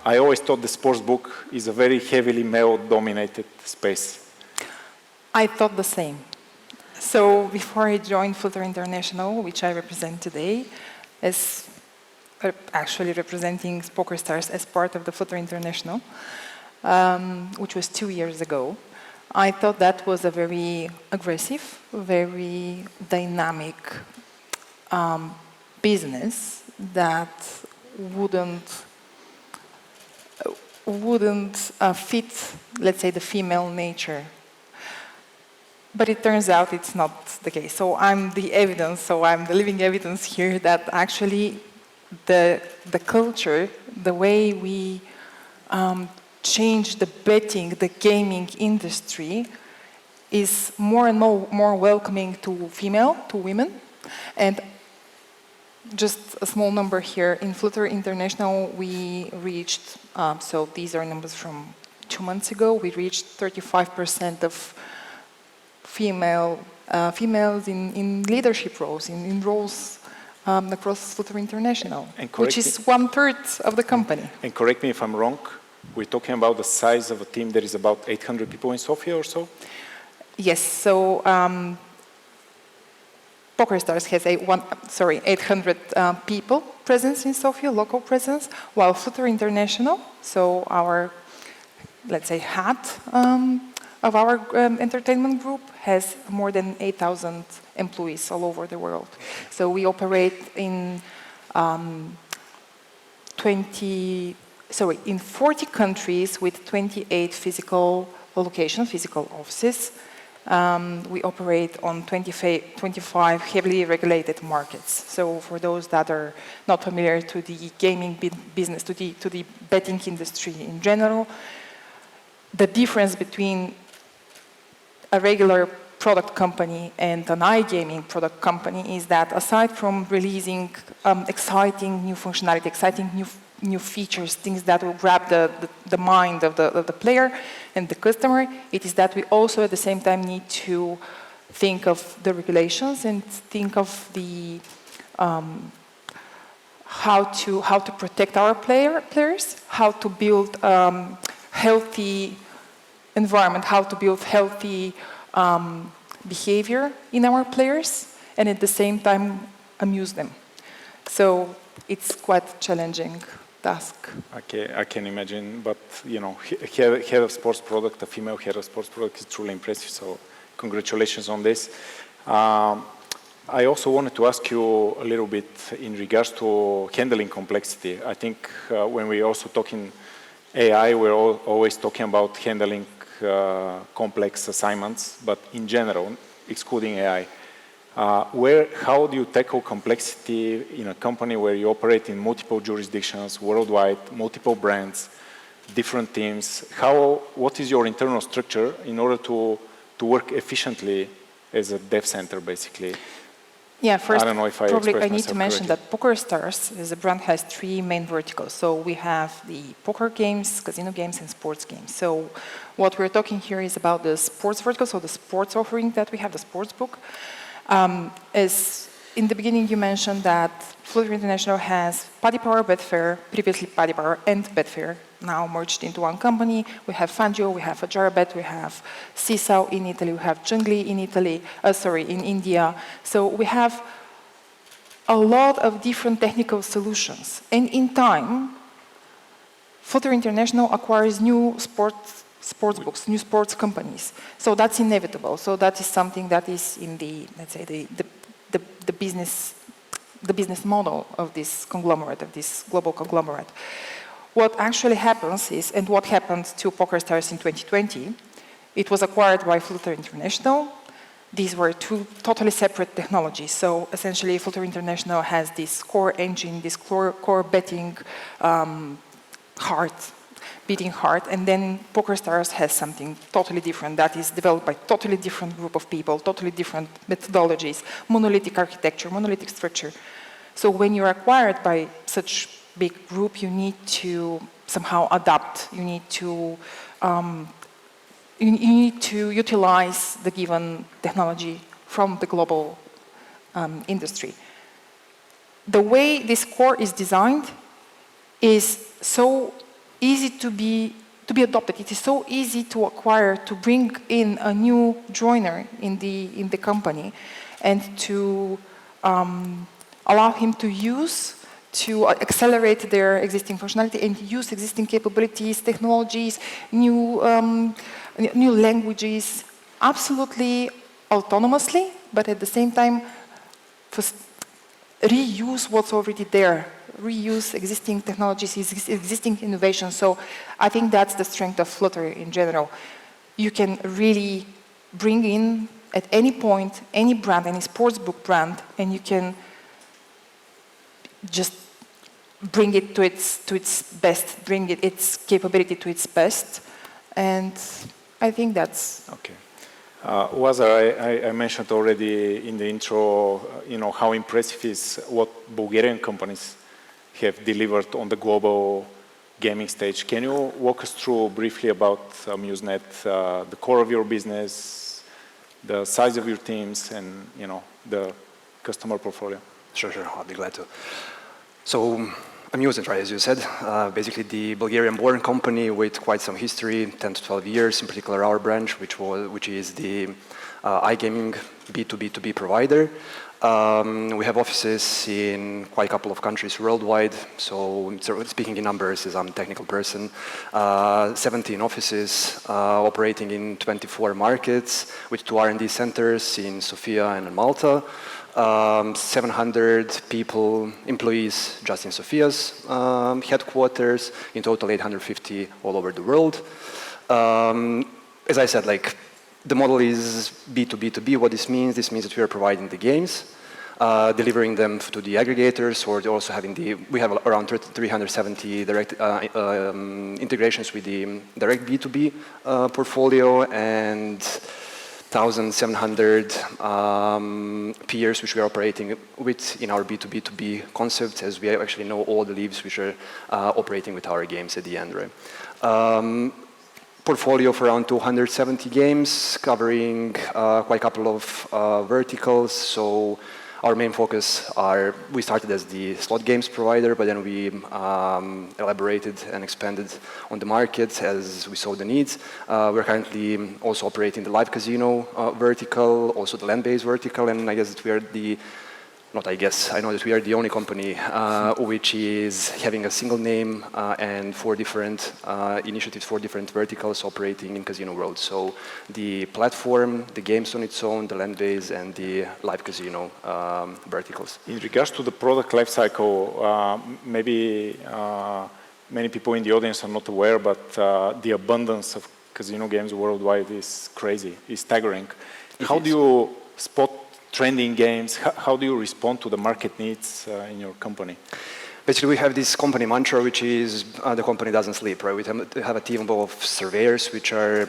I always thought the sports book is a very heavily male-dominated space. I thought the same. So before I joined Flutter International, which I represent today, as actually representing PokerStars as part of the Flutter International, which was 2 years ago, I thought that was a very aggressive, very dynamic business that wouldn't fit, let's say, the female nature. But it turns out it's not the case. So I'm the evidence, so I'm the living evidence here that actually the culture, the way we change the betting, the gaming industry is more and more welcoming to women. And just a small number here, in Flutter International we reached, so these are numbers from 2 months ago, we reached 35% of females in leadership roles, in roles across Flutter International, which is 1/3 of the company. And correct me if I'm wrong, we're talking about the size of a team that is about 800 people in Sofia or so? Yes, so PokerStars has 800 people presence in Sofia, local presence, while Flutter International, so our, let's say, head of our entertainment group has more than 8,000 employees all over the world. So we operate in 40 countries with 28 physical locations, physical offices. We operate on 25 heavily regulated markets. So for those that are not familiar to the gaming business, to the betting industry in general, the difference between a regular product company and an iGaming product company is that aside from releasing exciting new functionality, exciting new features, things that will grab the mind of the player and the customer, it is that we also at the same time need to think of the regulations and think of the how to protect our players, how to build healthy environment, how to build healthy behavior in our players, and at the same time amuse them. So it's quite a challenging task. Okay, I can imagine, but you know, head of sports product, a female head of sports product is truly impressive, so congratulations on this. I also wanted to ask you a little bit in regards to handling complexity. I think when we're also talking AI, we're always talking about handling complex assignments, but in general, excluding AI, how do you tackle complexity in a company where you operate in multiple jurisdictions, worldwide, multiple brands, different teams? What is your internal structure in order to work efficiently as a dev center, basically? Yeah, first, I don't know if probably I need to mention correctly. that PokerStars as a brand has 3 main verticals. So we have the poker games, casino games, and sports games. So what we're talking here is about the sports vertical, so the sports offering that we have, the sports book. As in the beginning you mentioned that Flutter International has Paddy Power, Betfair, previously Paddy Power and Betfair, now merged into one company. We have Fangio, we have Ajarabet, we have Sisal in Italy, we have Jungli in in India. So we have a lot of different technical solutions. And in time, Flutter International acquires new sports books, new sports companies. So that's inevitable. So that is something that is in the, let's say, the business model of this conglomerate, of this global conglomerate. What actually happens is, and what happened to PokerStars in 2020, it was acquired by Flutter International. These were 2 totally separate technologies. So essentially, Flutter International has this core engine, this core betting beating heart, and then PokerStars has something totally different that is developed by totally different group of people, totally different methodologies, monolithic architecture, monolithic structure. So when you're acquired by such big group, you need to somehow adapt. You need to utilize the given technology from the global industry. The way this core is designed is so easy to be adopted. It is so easy to acquire, to bring in a new joiner in the company, and to allow him to use, to accelerate their existing functionality and use existing capabilities, technologies, new languages, absolutely autonomously, but at the same time, reuse what's already there, reuse existing technologies, existing innovations. So I think that's the strength of Flutter in general. You can really bring in, at any point, any brand, any sportsbook brand, and you can just bring it to its best, bring its capability to its best, and I think that's... Okay. Lazar, I mentioned already in the intro, how impressive is what Bulgarian companies have delivered on the global gaming stage. Can you walk us through briefly about Amusenet, the core of your business, the size of your teams, and the customer portfolio? Sure, I'll be glad to. So Amusenet, right, as you said, basically the Bulgarian-born company with quite some history, 10 to 12 years, in particular our branch, which is the iGaming B2B2B provider. We have offices in quite a couple of countries worldwide, so speaking in numbers, as I'm a technical person, 17 offices operating in 24 markets with 2 R&D centers in Sofia and in Malta. 700 people, employees just in Sofia's headquarters, in total 850 all over the world. As I said, the model is B2B2B. What this means that we are providing the games, delivering them to the aggregators, or also we have around 370 direct integrations with the direct B2B portfolio, and 1,700 peers which we are operating with in our B2B2B concept, as we actually know all the leagues which are operating with our games at the end, right? Portfolio of around 270 games, covering quite a couple of verticals. So our main focus we started as the slot games provider, but then we elaborated and expanded on the market as we saw the needs. We're currently also operating the live casino vertical, also the land-based vertical, and I guess that we are I know that we are the only company which is having a single name and 4 different initiatives, 4 different verticals operating in casino world. So the platform, the games on its own, the land-based, and the live casino verticals. In regards to the product lifecycle, maybe many people in the audience are not aware, but the abundance of casino games worldwide is crazy, is staggering. How do you spot trending games? How do you respond to the market needs in your company? Basically, we have this company mantra, which is the company doesn't sleep, right? We have a team of surveyors, which are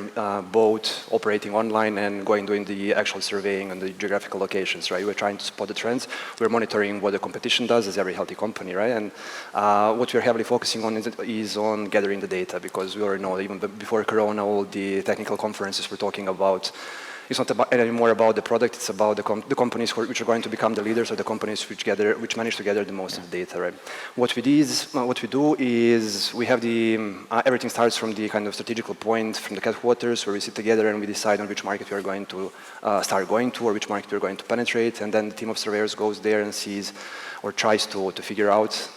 both operating online and doing the actual surveying on the geographical locations, right? We're trying to spot the trends. We're monitoring what the competition does, as every healthy company, right? And what we're heavily focusing on is on gathering the data, because we already know, even before Corona, all the technical conferences we're talking about, it's not anymore about the product, it's about the companies which are going to become the leaders, or the companies which manage to gather the most of the data, right? What we do is we have everything starts from the kind of strategical point, from the headquarters, where we sit together and we decide on which market we are going to start going to, or which market we're going to penetrate, and then the team of surveyors goes there and sees, or tries to figure out,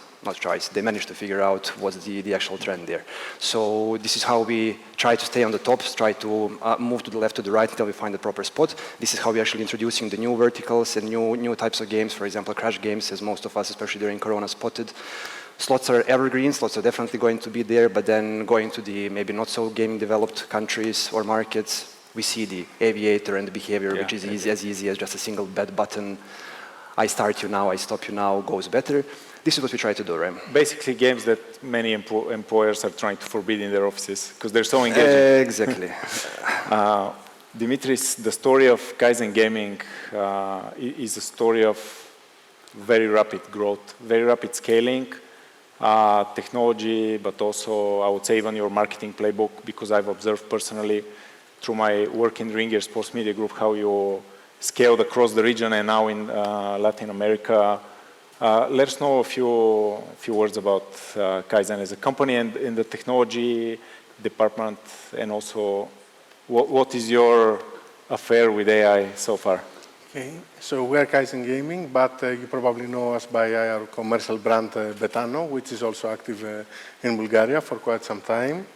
they manage to figure out what's the actual trend there. So this is how we try to stay on the top, try to move to the left, to the right until we find the proper spot. This is how we're actually introducing the new verticals and new types of games, for example, crash games, as most of us, especially during Corona, spotted. Slots are evergreen, slots are definitely going to be there, but then going to the maybe not so gaming developed countries or markets, we see the aviator and the behavior, which is as easy as just a single bet button. I start you now, I stop you now, goes better. This is what we try to do, right? Basically games that many employers are trying to forbid in their offices because they're so engaging. Exactly. Dimitris, the story of Kaizen Gaming is a story of very rapid growth, very rapid scaling, technology, but also I would say even your marketing playbook, because I've observed personally through my work in Ringier Sports Media Group how you scaled across the region and now in Latin America. Let us know a few words about Kaizen as a company and in the technology department, and also what is your affair with AI so far? Okay, so we are Kaizen Gaming, but you probably know us by our commercial brand Betano, which is also active in Bulgaria for quite some time.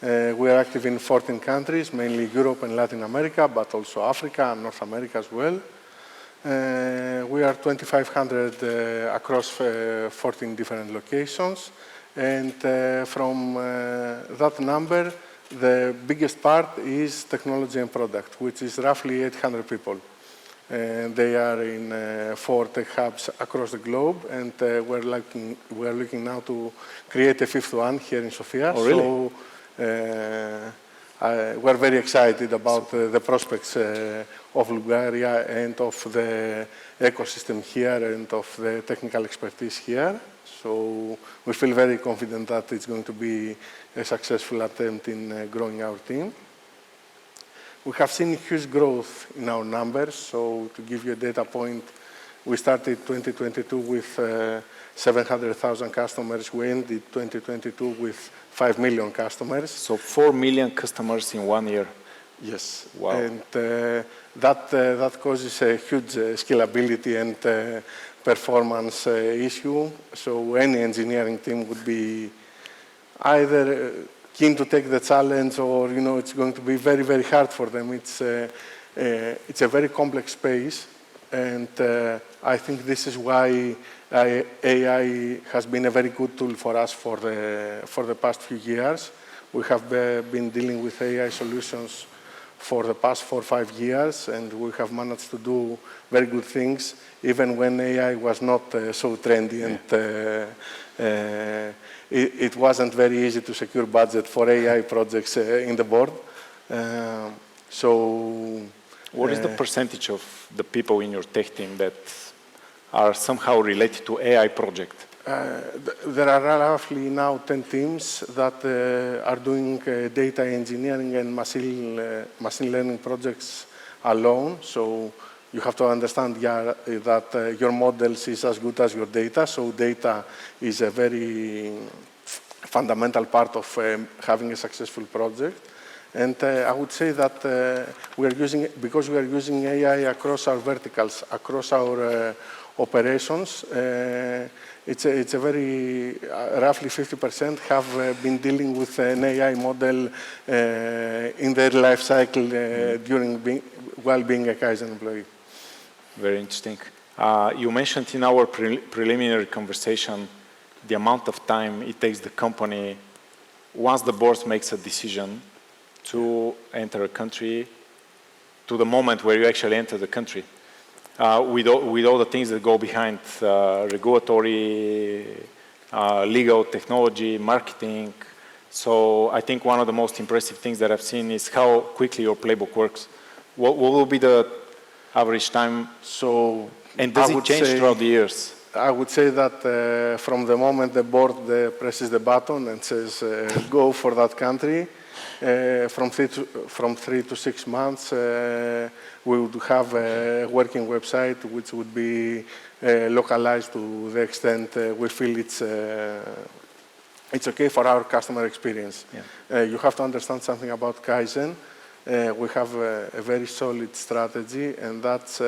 We are active in 14 countries, mainly Europe and Latin America, but also Africa and North America as well. We are 2,500 across 14 different locations, and from that number, the biggest part is technology and product, which is roughly 800 people. They are in 4 tech hubs across the globe, and we're looking now to create a 5th one here in Sofia. Oh, really? So we're very excited about the prospects of Bulgaria and of the ecosystem here and of the technical expertise here. So we feel very confident that it's going to be a successful attempt in growing our team. We have seen huge growth in our numbers. So to give you a data point, we started 2022 with 700,000 customers. We ended 2022 with 5 million customers. So 4 million customers in 1 year. Yes. Wow. And that causes a huge scalability and performance issue. So any engineering team would be either keen to take the challenge, or it's going to be very, very hard for them. It's a very complex space, and I think this is why AI has been a very good tool for us for the past few years. We have been dealing with AI solutions for the past 4 or 5 years, and we have managed to do very good things, even when AI was not so trendy, and it wasn't very easy to secure budget for AI projects in the board. What is the percentage of the people in your tech team that are somehow related to AI project? There are roughly now 10 teams that are doing data engineering and machine learning projects alone. So you have to understand that your models is as good as your data. So data is a very fundamental part of having a successful project. And I would say that because we are using AI across our verticals, across our operations, it's a very, roughly 50% have been dealing with an AI model in their life cycle while being a Kaizen employee. Very interesting. You mentioned in our preliminary conversation the amount of time it takes the company, once the board makes a decision to enter a country, to the moment where you actually enter the country. With all the things that go behind regulatory, legal, technology, marketing. So I think one of the most impressive things that I've seen is how quickly your playbook works. What will be the average time? And does it change throughout the years? I would say that from the moment the board presses the button and says go for that country, from 3 to 6 months, we would have a working website which would be localized to the extent we feel it's okay for our customer experience. Yeah. You have to understand something about Kaizen. We have a very solid strategy, and that's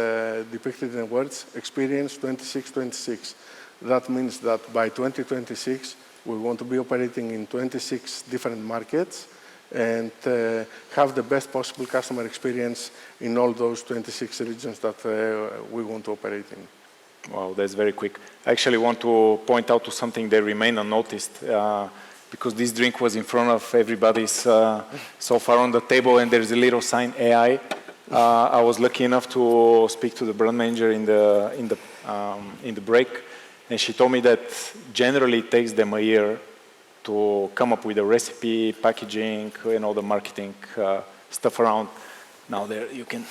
depicted in words, experience 2626. That means that by 2026, we want to be operating in 26 different markets and have the best possible customer experience in all those 26 regions that we want to operate in. Wow, that's very quick. I actually want to point out to something that remained unnoticed, because this drink was in front of everybody's so far on the table, and there's a little sign AI. I was lucky enough to speak to the brand manager in the break, and she told me that generally it takes them a year to come up with a recipe, packaging, and all the marketing stuff around. Now there you can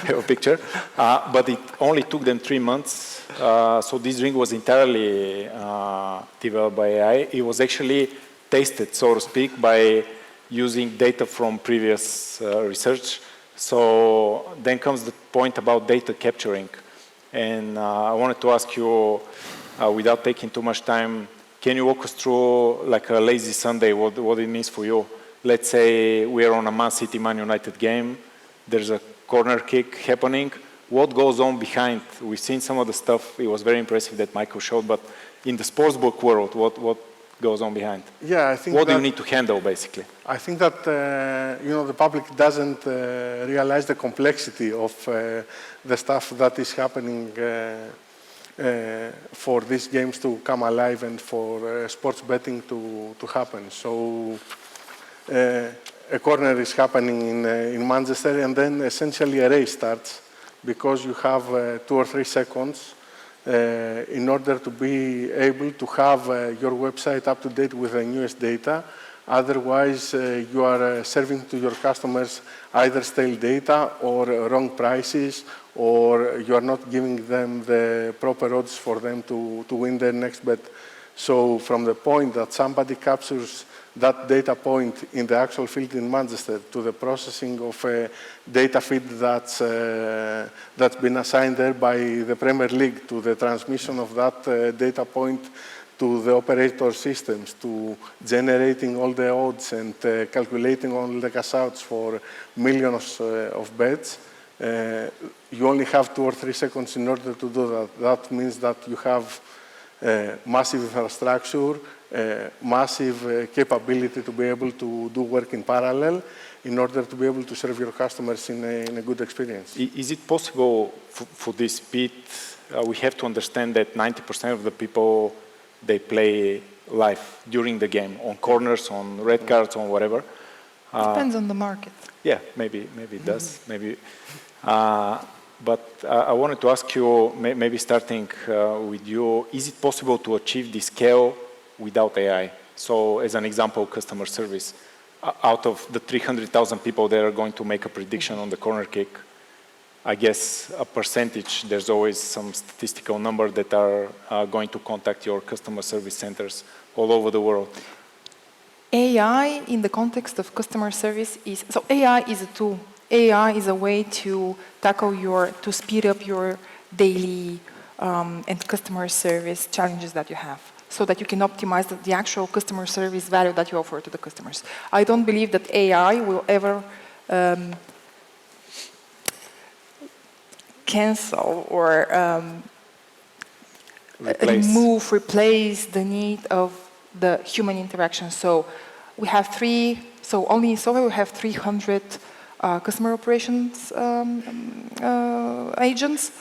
have a picture. But it only took them 3 months. So this drink was entirely developed by AI. It was actually tasted, so to speak, by using data from previous research. So then comes the point about data capturing. And I wanted to ask you, without taking too much time, can you walk us through like a lazy Sunday, what it means for you? Let's say we are on a Man City Man United game, there's a corner kick happening. What goes on behind? We've seen some of the stuff, it was very impressive that Michael showed, but in the sportsbook world, what goes on behind? Yeah, I think what do you need to handle, basically? I think that the public doesn't realize the complexity of the stuff that is happening for these games to come alive and for sports betting to happen. So a corner is happening in Manchester, and then essentially a race starts because you have 2 or 3 seconds in order to be able to have your website up to date with the newest data. Otherwise, you are serving to your customers either stale data or wrong prices, or you are not giving them the proper odds for them to win their next bet. So from the point that somebody captures that data point in the actual field in Manchester to the processing of a data feed that's been assigned there by the Premier League, to the transmission of that data point to the operator systems, to generating all the odds and calculating all the cash outs for millions of bets, you only have 2 or 3 seconds in order to do that. That means that you have massive infrastructure, massive capability to be able to do work in parallel in order to be able to serve your customers in a good experience. Is it possible for this speed? We have to understand that 90% of the people, they play live during the game, on corners, on red cards, on whatever. Depends on the market. Yeah, maybe it does. Maybe. But I wanted to ask you, maybe starting with you, is it possible to achieve this scale without AI? So as an example, customer service. Out of the 300,000 people that are going to make a prediction on the corner kick, I guess a percentage, there's always some statistical number that are going to contact your customer service centers all over the world. AI in the context of customer service is, so AI is a tool. AI is a way to to speed up your daily and customer service challenges that you have, so that you can optimize the actual customer service value that you offer to the customers. I don't believe that AI will ever cancel or replace the need of the human interaction. So we have only in Slavova we have 300 customer operations agents,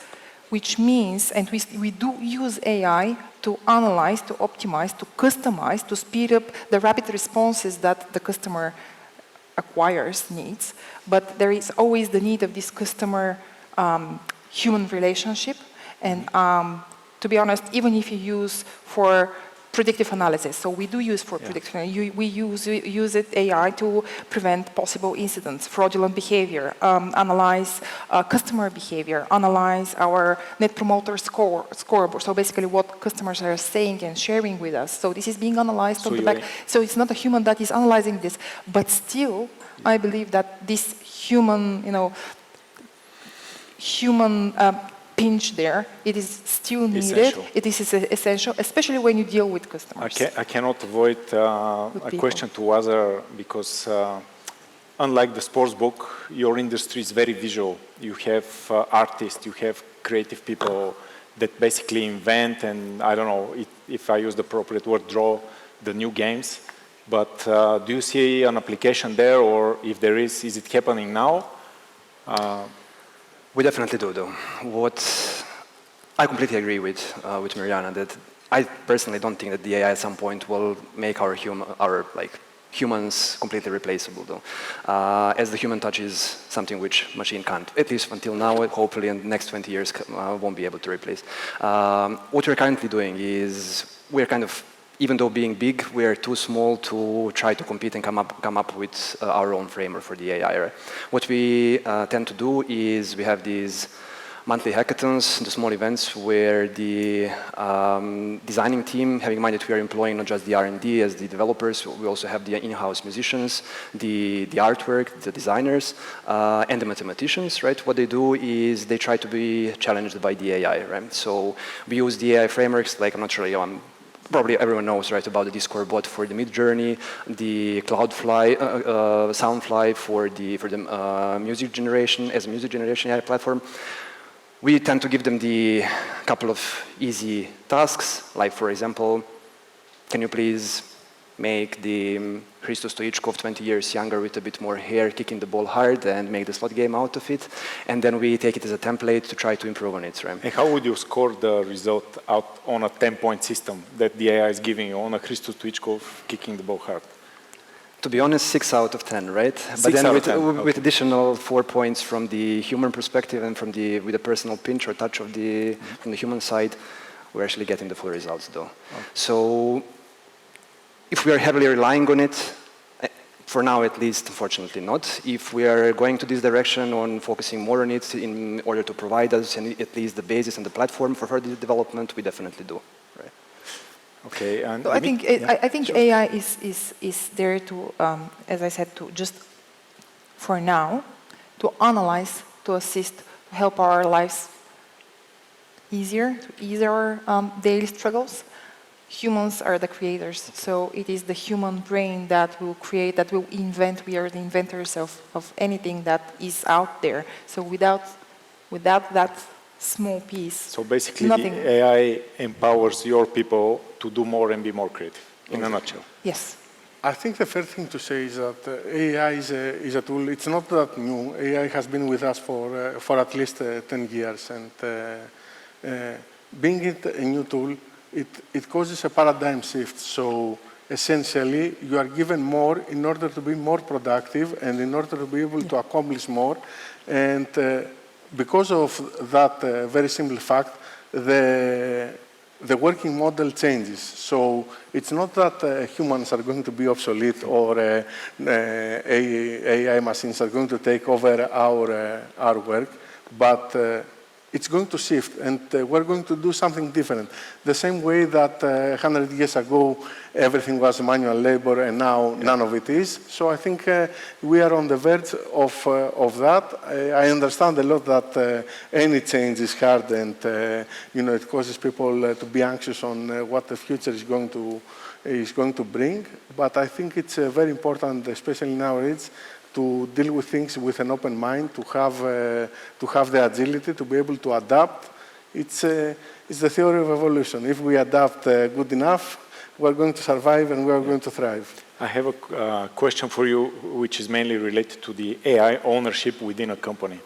which means, and we do use AI to analyze, to optimize, to customize, to speed up the rapid responses that the customer acquires needs. But there is always the need of this customer human relationship. And to be honest, even if you use for predictive analysis, so we do use for predictive analysis, we use AI to prevent possible incidents, fraudulent behavior, analyze customer behavior, analyze our net promoter scoreboard, so basically what customers are saying and sharing with us. So this is being analyzed on the back. So it's not a human that is analyzing this, but still, I believe that this human, pinch there, it is still needed. Essential. It is essential, especially when you deal with customers. I cannot avoid a question to Lazar, because unlike the sports book, your industry is very visual. You have artists, you have creative people that basically invent, and I don't know if I use the appropriate word, draw the new games. But do you see an application there, or if there is it happening now? We definitely do, though. I completely agree with Miryana that I personally don't think that the AI at some point will make our humans completely replaceable, though. As the human touch is something which machine can't, at least until now. Hopefully, in the next 20 years, won't be able to replace. What we're currently doing is we're kind of, even though being big, we're too small to try to compete and come up with our own framework for the AI. Right? What we tend to do is we have these monthly hackathons, the small events where the designing team, having in mind that we are employing not just the R&D as the developers, we also have the in-house musicians, the artwork, the designers, and the mathematicians, right? What they do is they try to be challenged by the AI, right? So we use the AI frameworks, like I'm not sure, probably everyone knows, right, about the Discord bot for the Midjourney, the Cloudfly, Soundfly for the music generation as a music generation AI platform. We tend to give them the couple of easy tasks, like for example, can you please make the Hristo Stoichkov 20 years younger with a bit more hair, kicking the ball hard, and make the slot game out of it. And then we take it as a template to try to improve on it, right? And how would you score the result out on a 10-point system that the AI is giving you on a Hristo Stoichkov kicking the ball hard? To be honest, 6 out of 10, right? 6 But then out with, of 10. with additional 4 points from the human perspective and with a personal pinch or touch of from the human side, we're actually getting the full results though. Okay. So if we are heavily relying on it, for now at least, unfortunately not. If we are going to this direction on focusing more on it in order to provide us at least the basis and the platform for further development, we definitely do. Right? Okay, and So I think sure. AI is there to, as I said, to just for now, to analyze, to assist, to help our lives easier, to ease our daily struggles. Humans are the creators, so it is the human brain that will create, that will invent. We are the inventors of anything that is out there. So without that small piece, So basically, nothing. the AI empowers your people to do more and be more creative, in a nutshell. Yes. I think the first thing to say is that AI is a tool. It's not that new. AI has been with us for at least 10 years. And being it a new tool, it causes a paradigm shift. So essentially, you are given more in order to be more productive and in order to be able to accomplish more. And because of that very simple fact, the working model changes. So it's not that humans are going to be obsolete or AI machines are going to take over our work, but it's going to shift, and we're going to do something different. The same way that 100 years ago, everything was manual labor, and now none of it is. So I think we are on the verge of that. I understand a lot that any change is hard, and it causes people to be anxious on what the future is going to bring. But I think it's very important, especially in our age, to deal with things with an open mind, to have the agility, to be able to adapt. It's the theory of evolution. If we adapt good enough, we're going to survive and we're going to thrive. I have a question for you, which is mainly related to the AI ownership within a company.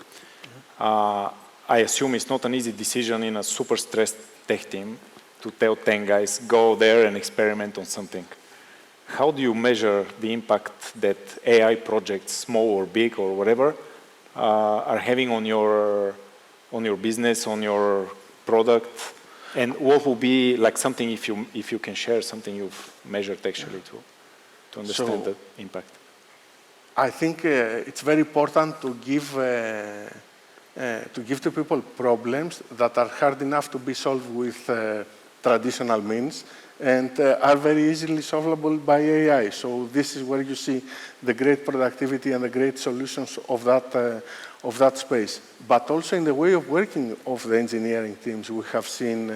I assume it's not an easy decision in a super stressed tech team to tell 10 guys, go there and experiment on something. How do you measure the impact that AI projects, small or big or whatever, are having on your business, on your product? And what will be like something, if you can share something you've measured actually to understand the impact? I think it's very important to give to people problems that are hard enough to be solved with traditional means, and are very easily solvable by AI. So this is where you see the great productivity and the great solutions of that space. But also in the way of working of the engineering teams, we have seen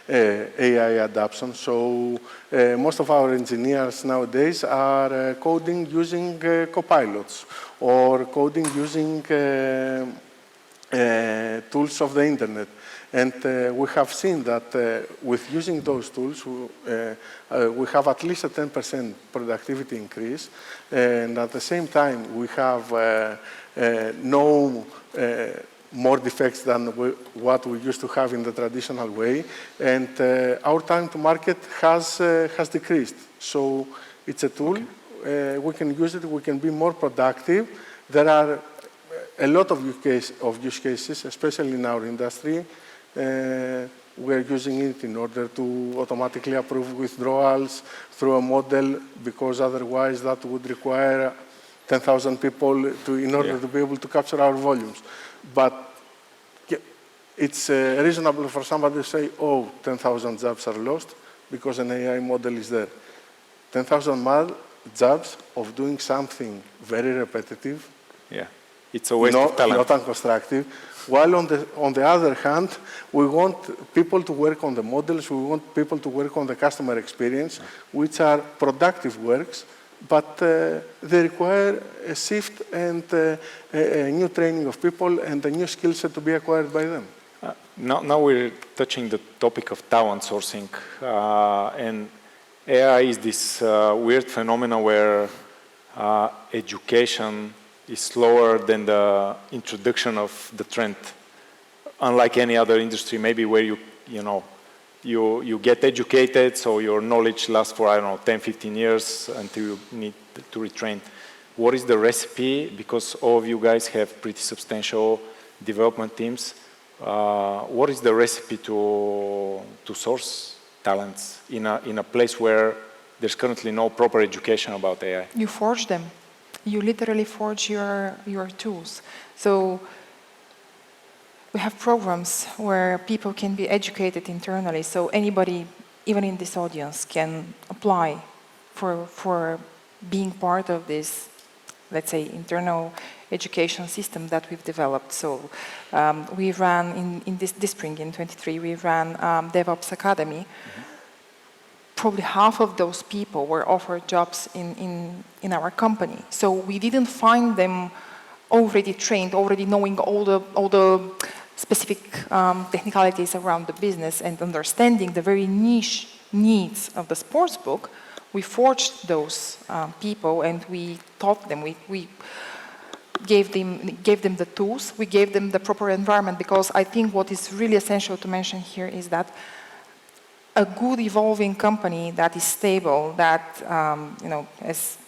AI adoption. So most of our engineers nowadays are coding using copilots or coding using tools of the internet. And we have seen that with using those tools, we have at least a 10% productivity increase. And at the same time, we have no more defects than what we used to have in the traditional way. And our time to market has decreased. So it's a tool. Okay. We can use it. We can be more productive. There are a lot of use cases, especially in our industry. We are using it in order to automatically approve withdrawals through a model, because otherwise that would require 10,000 people in order to be able to capture our volumes. But it's reasonable for somebody to say, oh, 10,000 jobs are lost because an AI model is there. 10,000 jobs of doing something very repetitive. Yeah, it's a waste of talent. Not unconstructive. While on the other hand, we want people to work on the models, we want people to work on the customer experience, which are productive works, but they require a shift and a new training of people and a new skill set to be acquired by them. Now we're touching the topic of talent sourcing, and AI is this weird phenomenon where education is slower than the introduction of the trend. Unlike any other industry, maybe where you get educated, so your knowledge lasts for, I don't know, 10, 15 years until you need to retrain. What is the recipe? Because all of you guys have pretty substantial development teams. What is the recipe to source talents in a place where there's currently no proper education about AI? You forge them. You literally forge your tools. So we have programs where people can be educated internally. So anybody, even in this audience, can apply for being part of this, let's say, internal education system that we've developed. So we ran in this spring, in 23, we ran DevOps Academy. Probably half of those people were offered jobs in our company. So we didn't find them already trained, already knowing all the specific technicalities around the business and understanding the very niche needs of the sportsbook. We forged those people and we taught them. We gave them the tools. We gave them the proper environment, because I think what is really essential to mention here is that a good evolving company that is stable, that has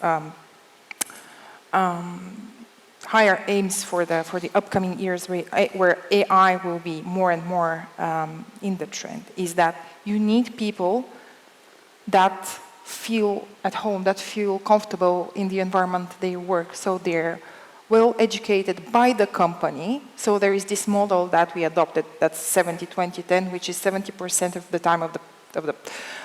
higher aims for the upcoming years, where AI will be more and more in the trend, is that you need people that feel at home, that feel comfortable in the environment they work. So they're well educated by the company. So there is this model that we adopted, that's 70-20-10, which is 70% of the time of the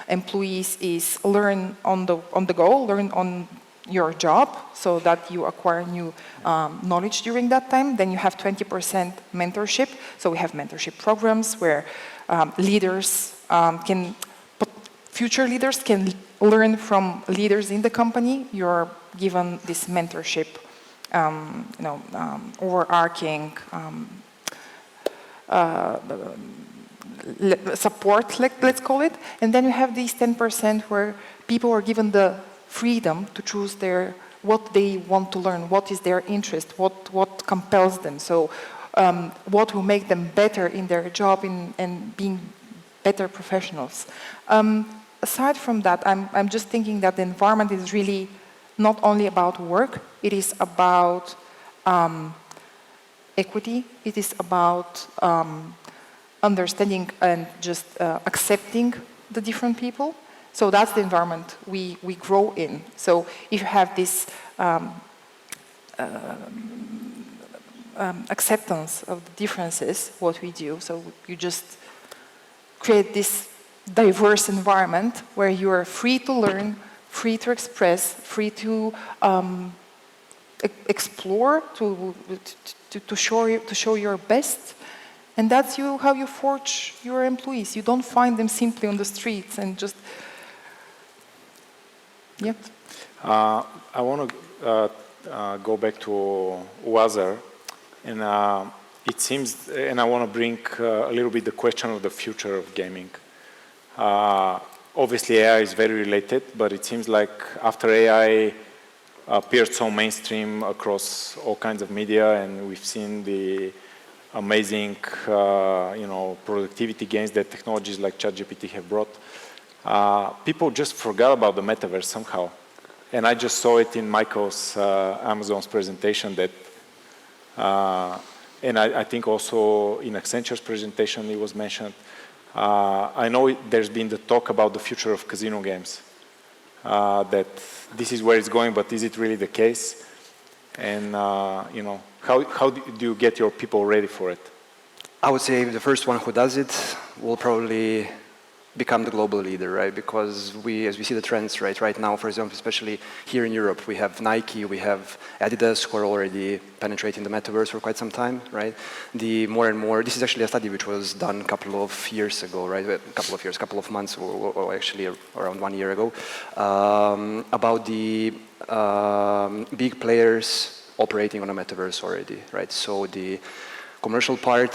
employees is learn on the go, learn on your job, so that you acquire new knowledge during that time. Then you have 20% mentorship. So we have mentorship programs where future leaders can learn from leaders in the company. You're given this mentorship, overarching support, let's call it. And then you have these 10% where people are given the freedom to choose what they want to learn, what is their interest, what compels them. So what will make them better in their job and being better professionals. Aside from that, I'm just thinking that the environment is really not only about work, it is about equity, it is about understanding and just accepting the different people. So that's the environment we grow in. So if you have this acceptance of the differences, what we do, so you just create this diverse environment where you are free to learn, free to express, free to explore, to show your best. And that's how you forge your employees. You don't find them simply on the streets and just, yeah. I want to go back to Lazar, and it seems, and I want to bring a little bit the question of the future of gaming. Obviously AI is very related, but it seems like after AI appeared so mainstream across all kinds of media, and we've seen the amazing productivity gains that technologies like ChatGPT have brought, people just forgot about the metaverse somehow. And I just saw it in Michael's Amazon's presentation that, and I think also in Accenture's presentation it was mentioned. I know there's been the talk about the future of casino games, that this is where it's going, but is it really the case? And how do you get your people ready for it? I would say the first one who does it will probably become the global leader, right? Because as we see the trends, right now, for example, especially here in Europe, we have Nike, we have Adidas who are already penetrating the metaverse for quite some time, right? The more and more, this is actually a study which was done a couple of years ago, right? A couple of months, or actually around 1 year ago, about the big players operating on a metaverse already, right? So the commercial part,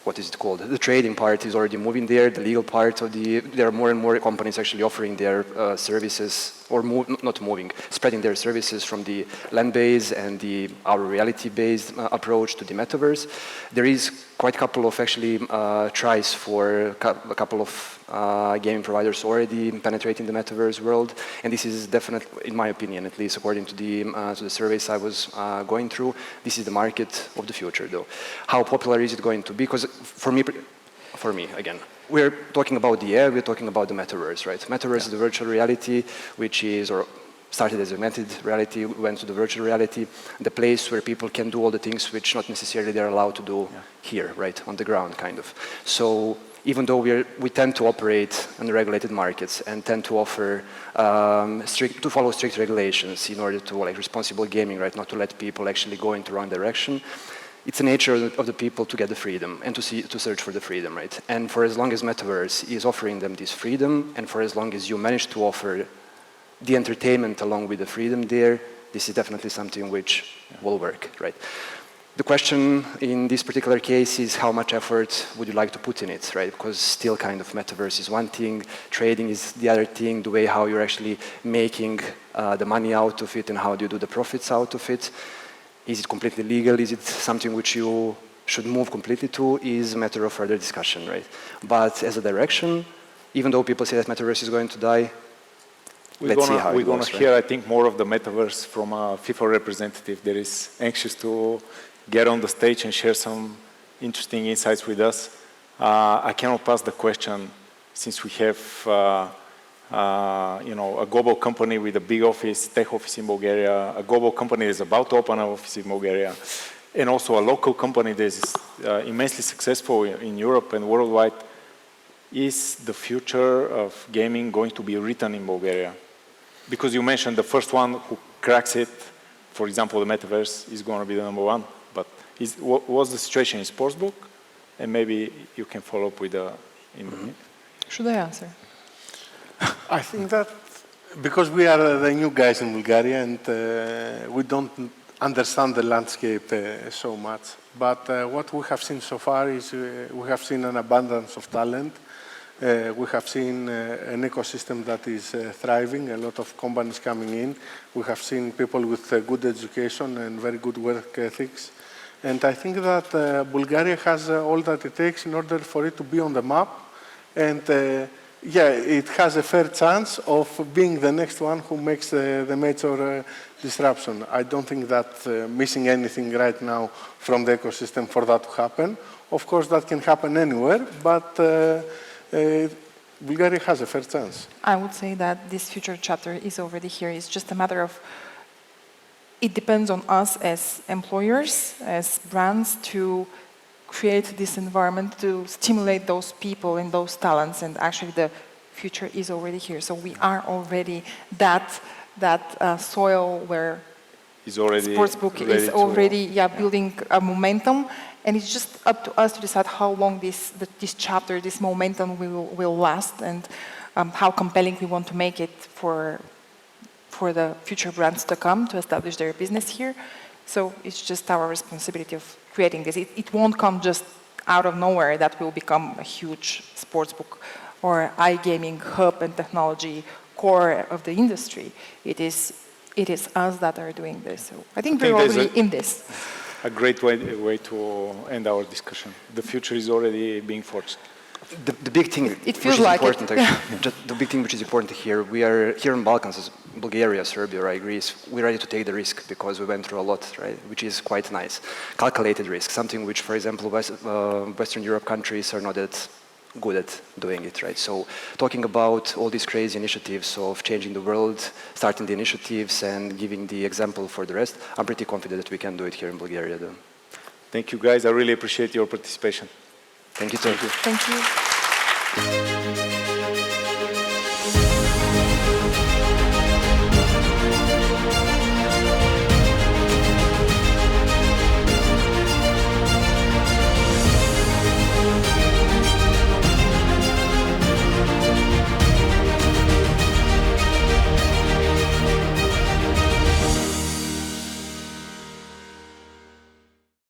what is it called? The trading part is already moving there. The legal part of there are more and more companies actually offering their services, or spreading their services from the land-based and our reality-based approach to the metaverse. There is quite a couple of actually tries for a couple of gaming providers already penetrating the metaverse world, and this is definitely, in my opinion, at least according to the surveys I was going through, this is the market of the future, though. How popular is it going to be? Because for me, again, we're talking about the air, we're talking about the metaverse, right? Metaverse is the virtual reality, which is, or started as augmented reality, went to the virtual reality, the place where people can do all the things which not necessarily they're allowed to do here, right, on the ground, kind of. So even though we tend to operate in the regulated markets and tend to offer to follow strict regulations in order to responsible gaming, right, not to let people actually go into the wrong direction, it's the nature of the people to get the freedom and to search for the freedom, right? And for as long as metaverse is offering them this freedom, and for as long as you manage to offer the entertainment along with the freedom there, this is definitely something which will work, right? The question in this particular case is how much effort would you like to put in it, right? Because still kind of metaverse is one thing, trading is the other thing, the way how you're actually making the money out of it and how do you do the profits out of it. Is it completely legal? Is it something which you should move completely to? Is a matter of further discussion, right? But as a direction, even though people say that metaverse is going to die, let's see how it goes. We're going to hear, I think, more of the metaverse from a FIFA representative that is anxious to get on the stage and share some interesting insights with us. I cannot pass the question, since we have a global company with a big office, tech office in Bulgaria, a global company that is about to open an office in Bulgaria, and also a local company that is immensely successful in Europe and worldwide. Is the future of gaming going to be written in Bulgaria? Because you mentioned the first one who cracks it, for example, the metaverse, is going to be the number one. But what's the situation in Sportsbook? And maybe you can follow up with the... Should I answer? I think that because we are the new guys in Bulgaria and we don't understand the landscape so much. But what we have seen so far is we have seen an abundance of talent. We have seen an ecosystem that is thriving, a lot of companies coming in. We have seen people with good education and very good work ethics. And I think that Bulgaria has all that it takes in order for it to be on the map. And it has a fair chance of being the next one who makes the major disruption. I don't think that missing anything right now from the ecosystem for that to happen. Of course, that can happen anywhere, but Bulgaria has a fair chance. I would say that this future chapter is already here. It's just a matter of, it depends on us as employers, as brands, to create this environment to stimulate those people and those talents, and actually the future is already here. So we are already that soil where Sportsbook is already building a momentum, and it's just up to us to decide how long this chapter, this momentum will last, and how compelling we want to make it for the future brands to come to establish their business here. So it's just our responsibility of creating this. It won't come just out of nowhere that will become a huge sportsbook or iGaming hub and technology core of the industry. It is us that are doing this. So I think we're already in this. A great way to end our discussion. The future is already being forged. The big thing, it feels like important, actually, the big thing which is important here, we are here in Balkans, Bulgaria, Serbia, right, Greece, we're ready to take the risk because we went through a lot, right, which is quite nice. Calculated risk, something which, for example, Western Europe countries are not that good at doing it, right? So talking about all these crazy initiatives of changing the world, starting the initiatives and giving the example for the rest, I'm pretty confident that we can do it here in Bulgaria though. Thank you, guys. I really appreciate your participation. Thank you too. Thank you.